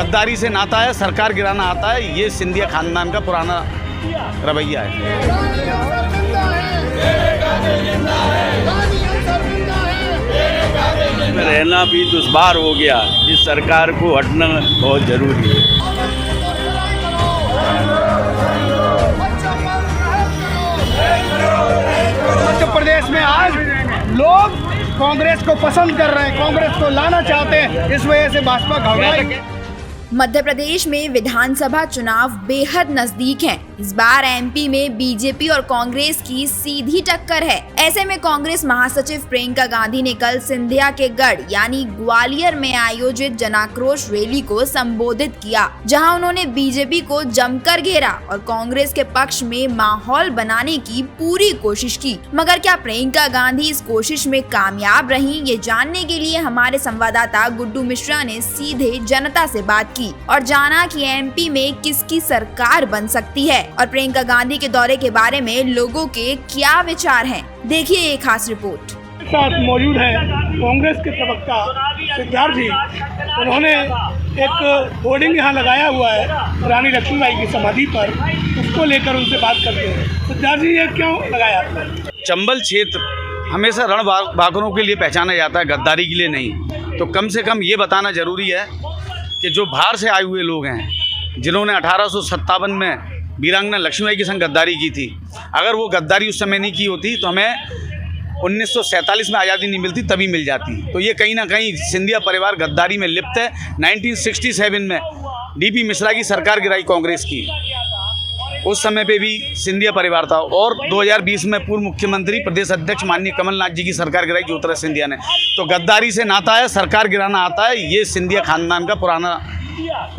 गद्दारी से नाता है, सरकार गिराना आता है। ये सिंधिया खानदान का पुराना रवैया है। रहना भी दुश्वार हो गया। इस सरकार को हटना बहुत जरूरी है। मध्य प्रदेश में आज लोग कांग्रेस को पसंद कर रहे हैं, कांग्रेस को लाना चाहते हैं, इस वजह से भाजपा घबराई। मध्य प्रदेश में विधानसभा चुनाव बेहद नजदीक हैं। इस बार एमपी में बीजेपी और कांग्रेस की सीधी टक्कर है। ऐसे में कांग्रेस महासचिव प्रियंका गांधी ने कल सिंधिया के गढ़ यानी ग्वालियर में आयोजित जनाक्रोश रैली को संबोधित किया, जहां उन्होंने बीजेपी को जमकर घेरा और कांग्रेस के पक्ष में माहौल बनाने की पूरी कोशिश की। मगर क्या प्रियंका गांधी इस कोशिश में कामयाब रही, ये जानने के लिए हमारे संवाददाता गुड्डू मिश्रा ने सीधे जनता से बात की और जाना कि एमपी में किसकी सरकार बन सकती है और प्रियंका गांधी के दौरे के बारे में लोगों के क्या विचार हैं। देखिए एक खास रिपोर्ट। साथ मौजूद है कांग्रेस के प्रवक्ता सिद्धार्थ जी। उन्होंने एक होर्डिंग यहाँ लगाया हुआ है रानी लक्ष्मीबाई की समाधि पर, उसको लेकर उनसे बात करते हैं। सिद्धार्थ जी, ये क्यों लगाया आपने? चंबल क्षेत्र हमेशा रणबांकुरों के लिए पहचाना जाता है, गद्दारी के लिए नहीं। तो कम से कम ये बताना जरूरी है कि जो बाहर से आए हुए लोग हैं, जिन्होंने 1857 में वीरांगना लक्ष्मीबाई के संग गद्दारी की थी, अगर वो गद्दारी उस समय नहीं की होती तो हमें 1947 में आज़ादी नहीं मिलती, तभी मिल जाती। तो ये कहीं ना कहीं सिंधिया परिवार गद्दारी में लिप्त है। 1967 में डीपी मिश्रा की सरकार गिराई कांग्रेस की, उस समय पे भी सिंधिया परिवार था। और 2020 में पूर्व मुख्यमंत्री प्रदेश अध्यक्ष माननीय कमलनाथ जी की सरकार गिराई ज्योतिरादित्य सिंधिया ने। तो गद्दारी से नाता है, सरकार गिराना आता है। ये सिंधिया खानदान का पुराना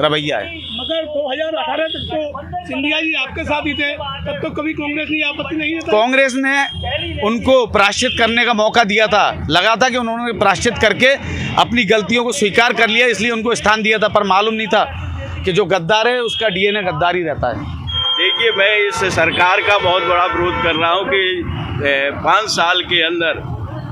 रवैया है। मगर 2018 तक तो सिंधिया जी आपके साथ ही थे, तब तो कभी कांग्रेस ने आपत्ति नहीं जताई। कांग्रेस ने उनको प्रायश्चित करने का मौका दिया था, लगा था कि उन्होंने प्रायश्चित करके अपनी गलतियों को स्वीकार कर लिया, इसलिए उनको स्थान दिया था। पर मालूम नहीं था कि जो गद्दार है उसका डीएनए गद्दारी रहता है। देखिए, मैं इस सरकार का बहुत बड़ा विरोध कर रहा हूँ कि 5 साल के अंदर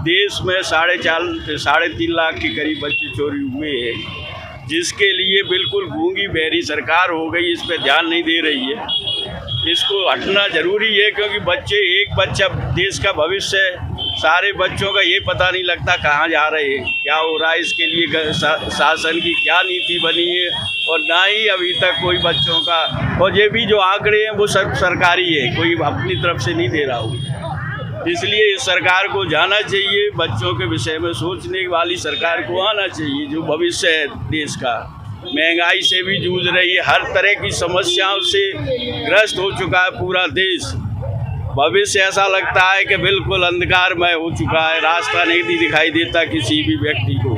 देश में 3.5 लाख के करीब बच्चे चोरी हुए हैं, जिसके लिए बिल्कुल गूंगी बहरी सरकार हो गई, इस पे ध्यान नहीं दे रही है। इसको हटना जरूरी है, क्योंकि एक बच्चा देश का भविष्य है। सारे बच्चों का ये पता नहीं लगता कहाँ जा रहे हैं, क्या हो रहा है। इसके लिए शासन की क्या नीति बनी है, और ना ही अभी तक कोई बच्चों का, और ये भी जो आंकड़े हैं वो सब सरकारी है, कोई अपनी तरफ से नहीं दे रहा हो। इसलिए इस सरकार को जाना चाहिए, बच्चों के विषय में सोचने वाली सरकार को आना चाहिए, जो भविष्य है देश का। महंगाई से भी जूझ रही है, हर तरह की समस्याओं से ग्रस्त हो चुका है पूरा देश। भविष्य ऐसा लगता है कि बिल्कुल अंधकारमय हो चुका है, रास्ता नहीं दिखाई देता किसी भी व्यक्ति को।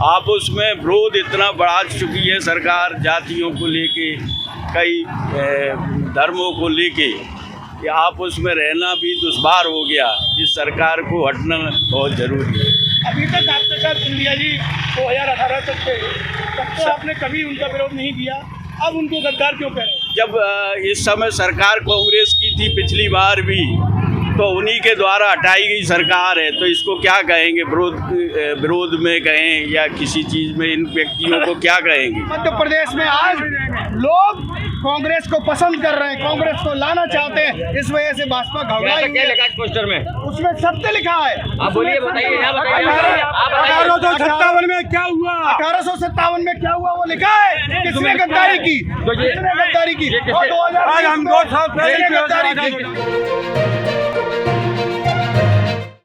आपस में विरोध इतना बढ़ा चुकी है सरकार, जातियों को लेके, कई धर्मों को लेके, कि आपस में रहना भी दुश्वार हो गया। इस सरकार को हटना बहुत जरूरी है। अभी तक आपके साथ सिंधिया जी 2018 तक थे, तब तो आपने कभी उनका विरोध नहीं किया, अब उनको गद्दार क्यों कह रहे हैं? जब इस समय सरकार कांग्रेस की थी पिछली बार भी, तो उन्हीं के द्वारा हटाई गई सरकार है, तो इसको क्या कहेंगे? विरोध में कहें या किसी चीज़ में इन व्यक्तियों को क्या कहेंगे? मध्य प्रदेश में आज लोग कांग्रेस को पसंद कर रहे हैं, कांग्रेस को लाना चाहते हैं, इस वजह से भाजपा घबराई। क्या लिखा है पोस्टर में? उसमें सत्य लिखा है। आप बोलिए, बताइए, यहाँ बताइए। 1857 में क्या हुआ? 1857 में क्या हुआ वो लिखा है। किसने गद्दारी की? किसने गद्दारी की? 2020 में गद्दारी की।